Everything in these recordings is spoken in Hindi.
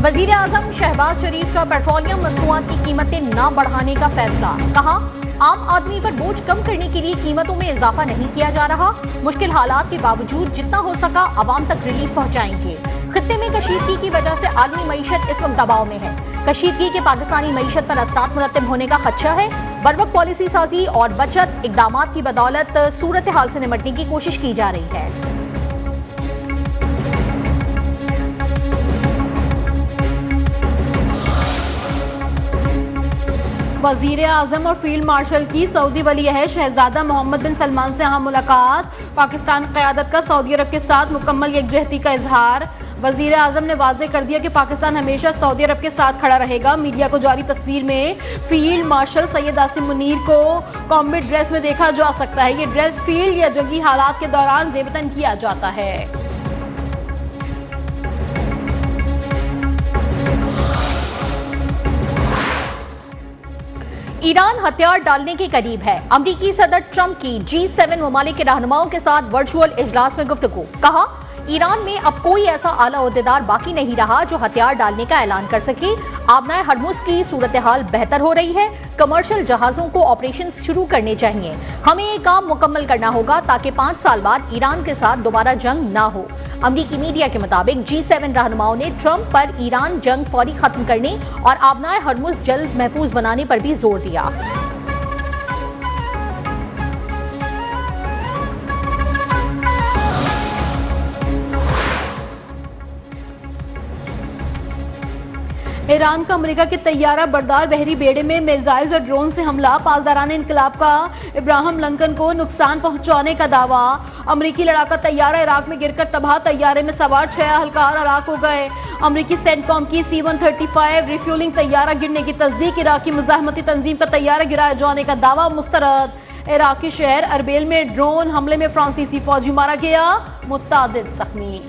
वजीर आजम शहबाज शरीफ का पेट्रोलियम मसनूआत की कीमतें न बढ़ाने का फैसला। कहा, आम आदमी पर बोझ कम करने के लिए कीमतों में इजाफा नहीं किया जा रहा। मुश्किल हालात के बावजूद जितना हो सका आवाम तक रिलीफ पहुंचाएंगे। खित्ते में कशीदगी की वजह से आलमी मईशत इस वक्त दबाव में है। कशीदगी के पाकिस्तानी मईशत पर असरात मुरतब होने का खदशा है। बरवक्त पॉलिसी साजी और बचत इकदामात की बदौलत सूरत हाल से निपटने की कोशिश की जा रही है। वजीर आजम और फील्ड मार्शल की सऊदी वली-ए-अहद शहजादा मोहम्मद बिन सलमान से अहम मुलाकात। पाकिस्तान क़यादत का सऊदी अरब के साथ मुकम्मल यकजहती का इजहार। वजीर आजम ने वाज़ेह कर दिया कि पाकिस्तान हमेशा सऊदी अरब के साथ खड़ा रहेगा। मीडिया को जारी तस्वीर में फील्ड मार्शल सैयद आसिम मुनीर को कॉम्बैट ड्रेस में देखा जा सकता है। ये ड्रेस फील्ड या जंगी हालात के दौरान ज़ेबतन किया जाता है। ईरान हथियार डालने के करीब है। अमरीकी सदर ट्रंप की G7 ममालिक के रहनुमाओं के साथ वर्चुअल इजलास में गुफ्तगू। कहा, ईरान में अब कोई ऐसा आला ओहदेदार बाकी नहीं रहा जो हथियार डालने का ऐलान कर सके। आबनाए हरमुज की सूरत हाल बेहतर हो रही है। कमर्शियल जहाजों को ऑपरेशन शुरू करने चाहिए। हमें ये काम मुकम्मल करना होगा ताकि 5 साल बाद ईरान के साथ दोबारा जंग ना हो। अमरीकी मीडिया के मुताबिक G7 रहनुमाओं ने ट्रंप पर ईरान जंग फौरी खत्म करने और आबनाए हरमुज जल्द महफूज बनाने पर भी जोर दिया। ईरान का अमेरिका के तैयारा बरदार बहरी बेड़े में मिसाइल और ड्रोन से हमला। पासदाराने इनकलाब का इब्राहिम लिंकन को नुकसान पहुंचाने का दावा। अमेरिकी लड़ाका तैयारा इराक में गिरकर तबाह। तैयारे में सवार 6 अहलकार हलाक हो गए। अमेरिकी सेंटकॉम की C-135 रिफ्यूलिंग तैयारा गिरने की तस्दीक। इराकी मुजाहमती तंजीम का तैयारा गिराए जाने का दावा मुस्तरद। इराकी शहर अरबेल में ड्रोन हमले में फ्रांसीसी फौजी मारा गया, मुतादिद जख्मी।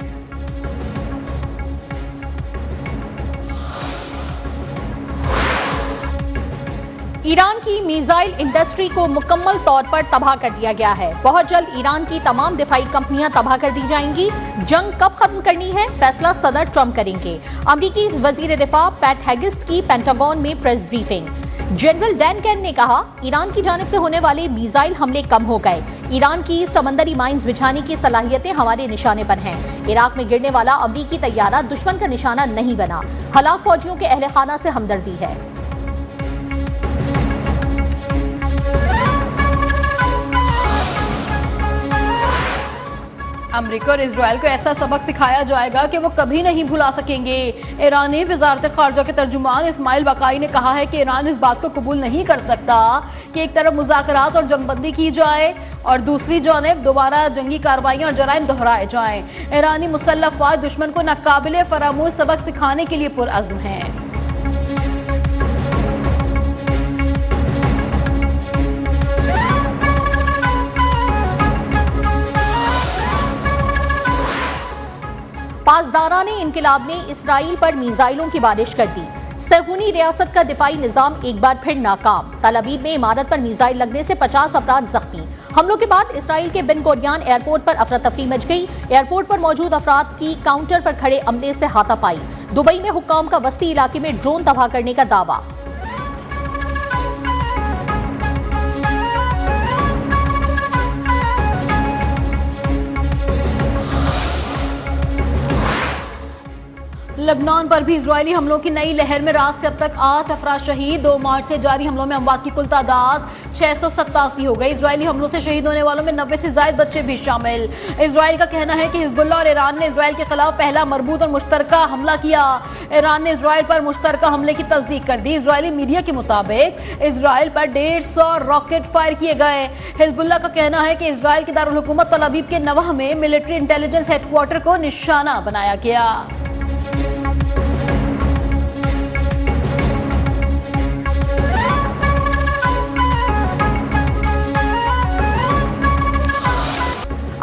ईरान की मिसाइल इंडस्ट्री को मुकम्मल तौर पर तबाह कर दिया गया है। बहुत जल्द ईरान की तमाम दिफाई कंपनियां तबाह कर दी जाएंगी। जंग कब खत्म करनी है, फैसला सदर ट्रंप करेंगे। अमरीकी वजीर दिफा पैट हेगिस्ट की पेंटागन में press briefing. General Dan can ने कहा, ईरान की जानिब से होने वाले मिसाइल हमले कम हो गए। ईरान की समंदरी माइंस बिछाने की सलाहियतें हमारे निशाने पर हैं। इराक में गिरने वाला अमरीकी तैयारा दुश्मन का निशाना नहीं बना। हलाक फौजियों के अहले खाना से हमदर्दी है। अमेरिका और इजराइल को ऐसा सबक सिखाया जाएगा कि वो कभी नहीं भुला सकेंगे। ईरानी वजारत खारजा के तर्जुमान इस्माइल बकाई ने कहा है कि ईरान इस बात को कबूल नहीं कर सकता कि एक तरफ मुज़ाकरात और जंगबंदी की जाए और दूसरी जानिब दोबारा जंगी कार्रवाइयां और जराइम दोहराए जाएं। ईरानी मुसल्लह अफवाज दुश्मन को नाकाबिले फरामोश सबक सिखाने के लिए पुरअज़्म हैं। पासदाराने इनकिलाब ने इसराइल पर मिसाइलों की बारिश कर दी। सहूनी रियासत का दिफाई निजाम एक बार फिर नाकाम। तल अवीव में इमारत पर मिसाइल लगने से 50 अफराद जख्मी। हमलों के बाद इसराइल के बिन गुरियन एयरपोर्ट पर अफरा तफरी मच गई। एयरपोर्ट पर मौजूद अफराद की काउंटर पर खड़े अमले से हाथापाई। दुबई में हुक्काम का वस्ती इलाके में ड्रोन तबाह करने का दावा। लेबनान पर भी इजरायली हमलों की नई लहर में रात से अब तक 8 अफराद शहीद। 2 मार्च से जारी हमलों में अमवात की कुल तादाद 687 हो गई। इजरायली हमलों से शहीद होने वालों में 90 से ज्यादा बच्चे भी शामिल। इजराइल का कहना है कि हिजबुल्लाह और ईरान ने इजराइल के खिलाफ पहला मरबूत और मुश्तरका हमला किया। ईरान ने इजराइल पर मुश्तरका हमले की तस्दीक कर दी। इजरायली मीडिया के मुताबिक इजराइल पर 150 रॉकेट फायर किए गए। हिजबुल्लाह का कहना है कि इजराइल के दारुल हुकूमत तल अवीव के नवाह में मिलिट्री इंटेलिजेंस हेडक्वार्टर को निशाना बनाया गया।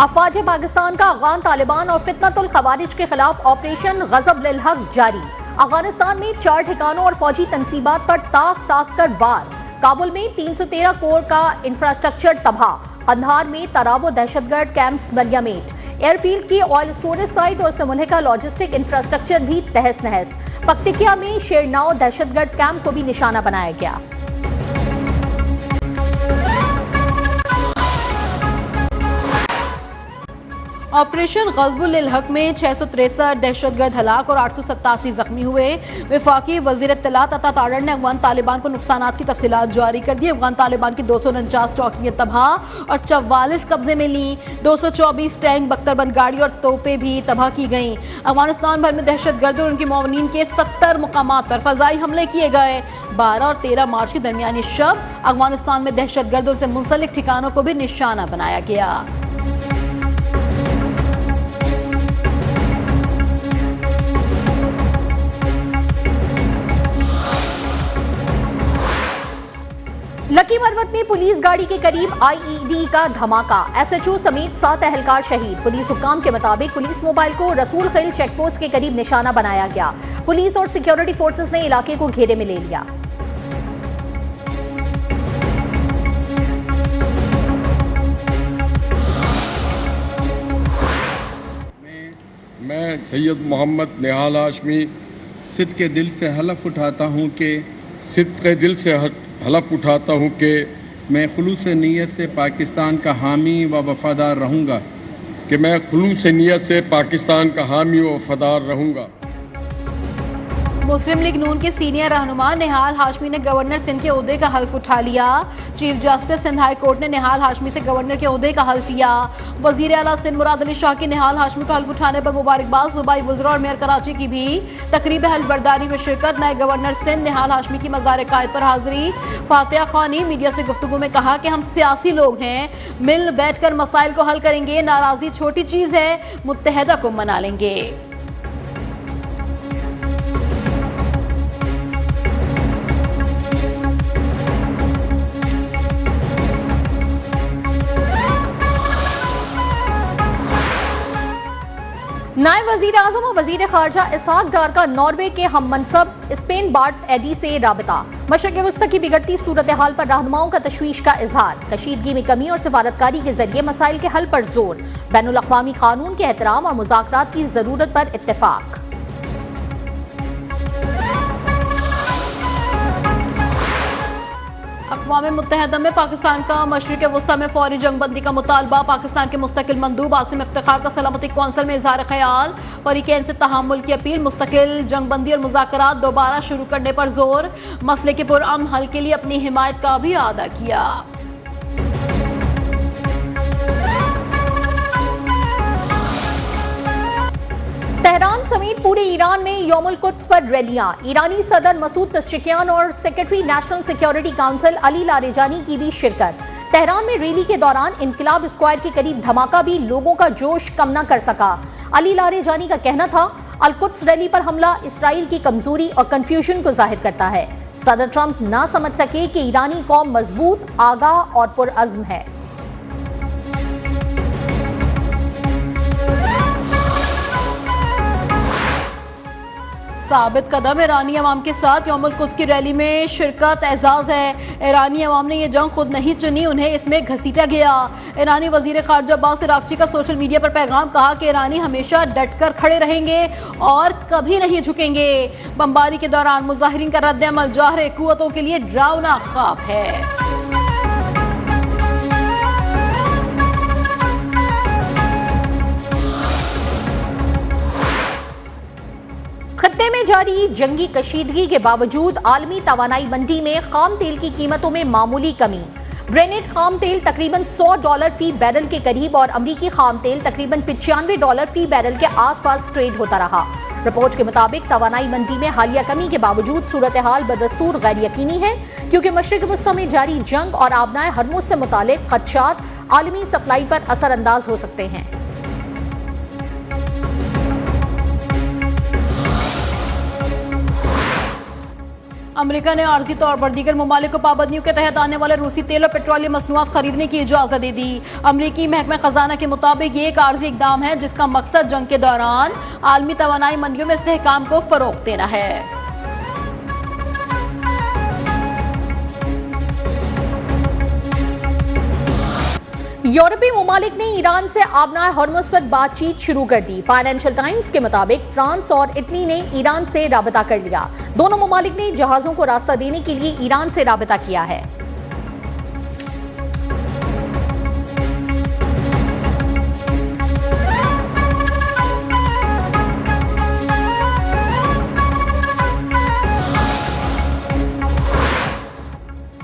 अफवाज पाकिस्तान का अफगान तालिबान और फितनतुल खवारिज के खिलाफ ऑपरेशन गजब लिल हक जारी। अफगानिस्तान में 4 ठिकानों और फौजी तंसीबात पर ताक कर वार। काबुल में 313 कोर का इंफ्रास्ट्रक्चर तबाह। कंधार में तरावो दहशतगर्द कैंप्स बलियामेट। एयरफील्ड की ऑयल स्टोरेज साइट और समूलिका लॉजिस्टिक इंफ्रास्ट्रक्चर भी तहस नहस। पक्तिकिया में शेरनाव दहशतगर्द कैंप को भी निशाना बनाया गया। ऑपरेशन ग़ज़बुल हक में 663 दहशतगर्द हलाक और 887 जख्मी हुए। वफाकी वज़ीर इत्तलात अता तारड़ ने अफ़गान तालिबान को नुकसानात की तफसीलात जारी कर दी। अफ़गान तालिबान की 249 चौकियाँ तबाह और 44 कब्जे में ली। 224 टैंक, बख्तरबंद गाड़ी और तोपें भी तबाह की गईं। अफगानिस्तान भर में दहशतगर्द और उनकी मुआवनीन के 70 मुकामात पर फ़ज़ाई हमले किए गए। 12 और 13 मार्च की दरमियानी शब अफगानिस्तान में दहशतगर्दों से मुंसलिक ठिकानों को भी निशाना बनाया गया। लकी मरवत में पुलिस गाड़ी के करीब आईईडी का धमाका, एसएचओ समेत 7 एहलकार शहीद। पुलिस हुक्काम के मुताबिक पुलिस मोबाइल को रसूल खिल चेकपोस्ट के करीब निशाना बनाया गया। पुलिस और सिक्योरिटी फोर्सेस ने इलाके को घेरे में ले लिया। मैं सैयद मोहम्मद निहाल हाशमी सिद्क़ के दिल से हलफ उठाता हूँ कि मैं खुलूस नीयत से पाकिस्तान का हामी व वफादार रहूँगा। मुस्लिम लीग नून के सीनियर रहनुमा निहाल हाशमी ने गवर्नर सिंध के ओहदे का हल्फ उठा लिया। Chief justice Sindh high court ने निहाल हाशमी से गवर्नर के ओहदे का हल्फ लिया। वजीर आला सिंध मुराद अली शाह की निहाल हाशमी को हल्फ उठाने पर मुबारकबाद। सूबाई वज़रा और मेयर कराची की भी तकरीब हल्फ बर्दारी में शिरकत। नए गवर्नर सिंध निहाल हाशमी की मज़ार कायद पर हाजिरी। फातिया खान ने मीडिया से गुफ्तगू में कहा कि हम सियासी लोग हैं, मिल बैठकर मसाइल को हल करेंगे। नाराजगी छोटी चीज़ है, मुत्तहदा को मना लेंगे। नायब वजीर आजम और वजीर खारजा इसहाक डार का नॉर्वे के हम मनसब स्पेन बार्ट एडी से राबता। मशरक़ वस्ती की बिगड़ती सूरत हाल पर रहनुमाओं का तशवीश का इजहार। कशीदगी में कमी और सिफारतकारी के जरिए मसाइल के हल पर जोर। बैनुल अक़वामी कानून के एहतराम और मुज़ाकरात की जरूरत पर इत्तेफाक। अक़वाम मुत्तहिदा में पाकिस्तान का मशरिक़ वस्ती में फौरी जंगबंदी का मुतालबा। पाकिस्तान के मुस्तकिल मंदूब आसिम इफ्तिखार का सलामती कौंसिल में इज़हार ख्याल। फरीक़ैन से तहम्मुल की अपील। मुस्तकिल जंगबंदी और मुज़ाकरात दोबारा शुरू करने पर जोर। मसले के पुरअमन हल के लिए अपनी हिमायत का भी अदा किया। तेहरान समेत पूरे ईरान में यौमुल कुद्स पर रैलियां। ईरानी सदर मसूद पेज़ेश्कियान और secretary national security council Ali Larijani की भी शिरकत। तेहरान में रैली के दौरान इनकलाब स्क्वायर के करीब धमाका भी लोगों का जोश कम न कर सका। अली लारेजानी का कहना था, अल कुद्स रैली पर हमला इसराइल की कमजोरी और कंफ्यूजन को जाहिर करता है। सदर ट्रंप ना समझ सके कि ईरानी कौम मजबूत, आगाह और पुरअज़्म है। साबित कदम ईरानी अवाम के साथ यौमुल कुद्स की रैली में शिरकत एजाज है। ईरानी अवाम ने यह जंग खुद नहीं चुनी, उन्हें इसमें घसीटा गया। ईरानी वजीर खारजा अब्बास अरागची का सोशल मीडिया पर पैगाम, कहा कि ईरानी हमेशा डटकर खड़े रहेंगे और कभी नहीं झुकेंगे। बमबारी के दौरान मुजाहिरीन का रद्द-ए-अमल जाहिर कुव्वतों के लिए डरावना ख्वाब है। खत्ते में जारी जंगी कशीदगी के बावजूद आलमी तवानाई मंडी में खाम तेल की कीमतों में मामूली कमी। ब्रेनेट खाम तेल तकरीबन $100 फी बैरल के करीब और अमरीकी खाम तेल तकरीबन $95 फी बैरल के आसपास ट्रेड होता रहा। रिपोर्ट के मुताबिक तवानाई मंडी में हालिया कमी के बावजूद सूरत हाल बदस्तूर गैर यकीनी है, क्योंकि मशरिक़ वस्ती में जारी जंग और आबनाए हरमुज़ से मुतालिक खदशात आलमी सप्लाई पर असरअंदाज हो सकते हैं। अमेरिका ने आर्जी तौर पर दीगर ममालिक को पाबंदियों के तहत आने वाले रूसी तेल और पेट्रोलियम मसनूआत खरीदने की इजाजत दे दी। अमेरिकी महकमा खजाना के मुताबिक ये एक आर्जी इकदाम है जिसका मकसद जंग के दौरान आलमी तवानाई मंडियों में इस्तेहकाम को फरोग देना है। यूरोपीय ममालिक ने ईरान से आबनाए हॉर्मुज़ पर बातचीत शुरू कर दी। फाइनेंशियल टाइम्स के मुताबिक फ्रांस और इटली ने ईरान से राबता कर लिया। दोनों ममालिक ने जहाजों को रास्ता देने के लिए ईरान से राबता किया है।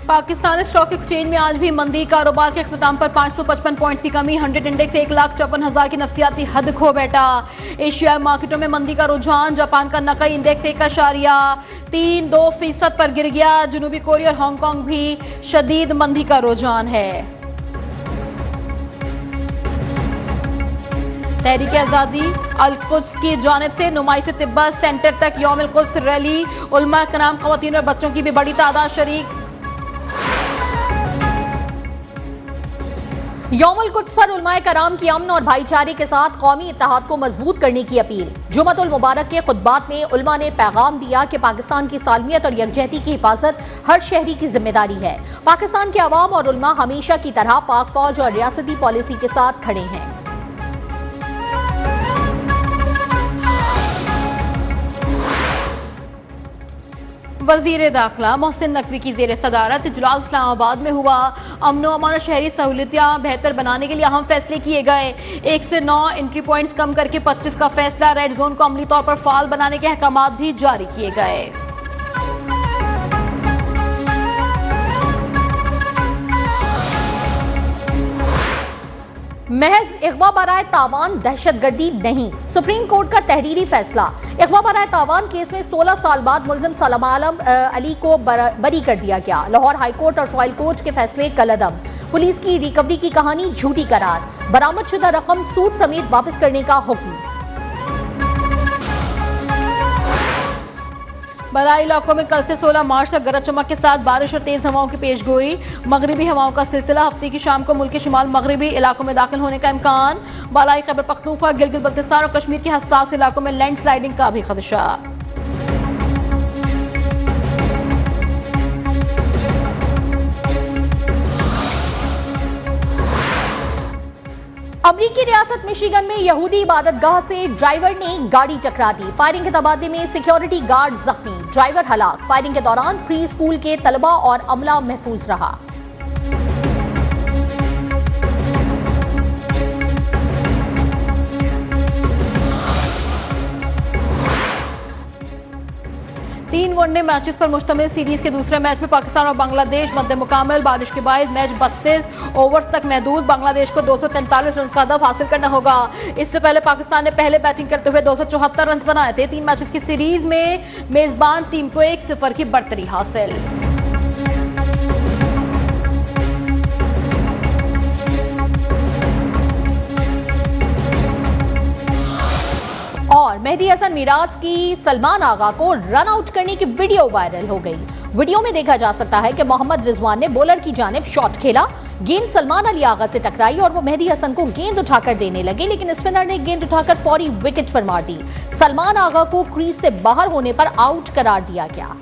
पाकिस्तान स्टॉक एक्सचेंज में आज भी मंदी। कारोबार के इख्तिताम पर 555 पॉइंट्स की कमी। 100 इंडेक्स 1,54,000 की नफसियाती हद खो बैठा। एशियाई मार्केटों में मंदी का रुझान। जापान का नकाई इंडेक्स 1.32% पर गिर गया। जनूबी कोरिया और हांगकांग भी शदीद मंदी का रुझान है। तहरीक आज़ादी अल-कुद्स की जानिब से नुमाइश तिब्बत सेंटर तक यौम अल-कुद्स रैली। उलमा कराम, खवातीन और बच्चों की भी बड़ी तादाद शरीक। यौमुल कुद्स पर उलमाए कराम की अमन और भाईचारे के साथ कौमी इत्तेहाद को मजबूत करने की अपील। जुमअतुल मुबारक के खुतबात में उलमा ने पैगाम दिया कि पाकिस्तान की सालमियत और यकजहती की हिफाजत हर शहरी की जिम्मेदारी है। पाकिस्तान के अवाम और उलमा हमेशा की तरह पाक फौज और रियासती पॉलिसी के साथ खड़े हैं। वजीर दाखिला मोहसिन नकवी की जेर सदारत इजलास इस्लामाबाद में हुआ। अमन व अमान और शहरी सहूलियतें बेहतर बनाने के लिए अहम फैसले किए गए। 1 से 9 एंट्री पॉइंट्स कम करके 25 का फैसला। रेड जोन को अमली तौर पर फाल बनाने के अहकामात भी जारी किए गए। महज इग़वा बराए तावान दहशतगर्दी नहीं, सुप्रीम कोर्ट का तहरीरी फैसला। इग़वा बराए तावान केस में 16 साल बाद मुलजिम सलम आलम अली को बरी कर दिया गया। लाहौर हाई कोर्ट और ट्रायल कोर्ट के फैसले कलअदम। पुलिस की रिकवरी की कहानी झूठी करार। बरामदशुदा रकम सूद समेत वापस करने का हुक्म। बराई इलाकों में कल से 16 मार्च तक गरज चमक के साथ बारिश और तेज हवाओं की पेशगोई। मगरिबी हवाओं का सिलसिला। हफ्ते की शाम को मुल्क के शुमाल मगरिबी इलाकों में दाखिल होने का इम्कान। बालाई खैबर पख्तूनख्वा, गिलगित बल्तिस्तान और कश्मीर के हसास इलाकों में लैंडस्लाइडिंग का भी खदशा। अमरीकी रियासत मिशिगन में यहूदी इबादतगाह से ड्राइवर ने गाड़ी टकरा दी। फायरिंग के तबादले में सिक्योरिटी गार्ड जख्मी, ड्राइवर हलाक। फायरिंग के दौरान प्री स्कूल के तलबा और अमला महफूज रहा। तीन वनडे मैचेस पर मुश्तमिल सीरीज के दूसरे मैच में पाकिस्तान और बांग्लादेश मद्दे मुकामिल। बारिश के बाद मैच 32 ओवर्स तक महदूद। बांग्लादेश को 243 रन का हदफ हासिल करना होगा। इससे पहले पाकिस्तान ने पहले बैटिंग करते हुए 274 रन बनाए थे। 3 मैचेस की सीरीज में मेजबान टीम को 1-0 की बढ़तरी हासिल। और मेहदी हसन मिराज की सलमान आगा को रन आउट करने की वीडियो वायरल हो गई। वीडियो में देखा जा सकता है कि मोहम्मद रिजवान ने बॉलर की जानिब शॉट खेला। गेंद सलमान अली आगा से टकराई और वो मेहदी हसन को गेंद उठाकर देने लगे, लेकिन स्पिनर ने गेंद उठाकर फौरी विकेट पर मार दी। सलमान आगा को क्रीज से बाहर होने पर आउट करार दिया गया।